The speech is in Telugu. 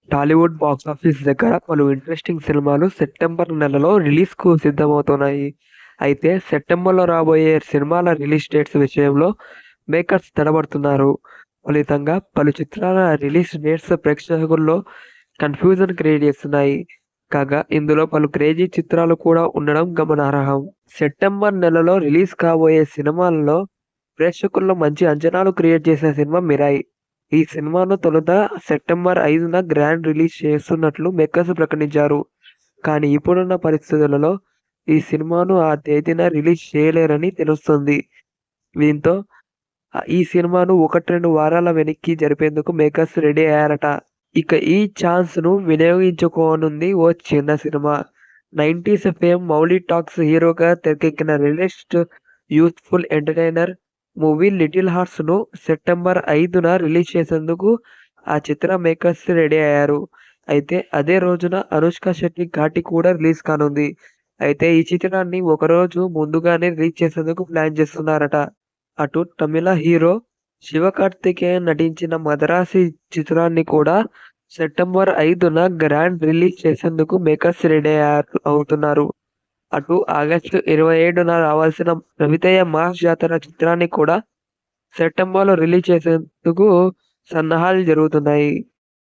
టాలీవుడ్ బాక్సాఫీస్ దగ్గర పలు ఇంట్రెస్టింగ్ సినిమాలు సెప్టెంబర్ నెలలో రిలీజ్‌కు సిద్ధమవుతున్నాయి. అయితే సెప్టెంబర్‌లో రాబోయే సినిమాల రిలీజ్ డేట్స్ విషయంలో మేకర్స్ తడబడుతున్నారు. ఫలితంగా పలు చిత్రాల రిలీజ్ డేట్స్ ప్రేక్షకుల్లో కన్‌ఫ్యూజన్ క్రియేట్ చేస్తున్నాయి. కాగా ఇందులో పలు క్రేజీ చిత్రాలు కూడా ఉండడం గమనార్హం. సెప్టెంబర్ నెలలో రిలీజ్ కాబోయే సినిమాల్లో ప్రేక్షకుల్లో మంచి అంచనాలు క్రియేట్ చేసిన సినిమా 'మిరాయి'. ఈ సినిమాను తొలుత సెప్టెంబర్ 5న గ్రాండ్ రిలీజ్ చేస్తున్నట్లు మేకర్స్ ప్రకటించారు. కానీ ఇప్పుడున్న పరిస్థితులలో ఈ సినిమాను ఆ తేదీన రిలీజ్ చేయలేరని తెలుస్తోంది. దీంతో ఈ సినిమాను 1, 2 వారాల వెనక్కి జరిపేందుకు మేకర్స్ రెడీ అయ్యారట. ఇక ఈ ఛాన్స్‌ను వినియోగించుకోనుంది ఓ చిన్న సినిమా. 90స్ ఫేమ్ మౌలి టాక్స్ హీరోగా తెరకెక్కిన latest youthful entertainer movie 'little హార్ట్స్'ను సెప్టెంబర్ 5న రిలీజ్ చేసేందుకు ఆ చిత్ర మేకర్స్ రెడీ అయ్యారు. అయితే అదే రోజున అనుష్క శెట్టి 'ఘాటి' కూడా రిలీజ్ కానుంది. అయితే ఈ చిత్రాన్ని ఒకరోజు ముందుగానే రిలీజ్ చేసేందుకు ప్లాన్ చేస్తున్నారట. అటు తమిళ హీరో శివకార్తికేయన్ నటించిన 'మదరాసి' చిత్రాన్ని కూడా సెప్టెంబర్ 5న గ్రాండ్ రిలీజ్ చేసేందుకు మేకర్స్ రెడీ అవుతున్నారు. అటు ఆగస్టు 27న రావాల్సిన 'రవితేజ మాస్ జాతర' చిత్రాన్ని కూడా సెప్టెంబర్‌లో రిలీజ్ చేసేందుకు సన్నాహాలు జరుగుతున్నాయి.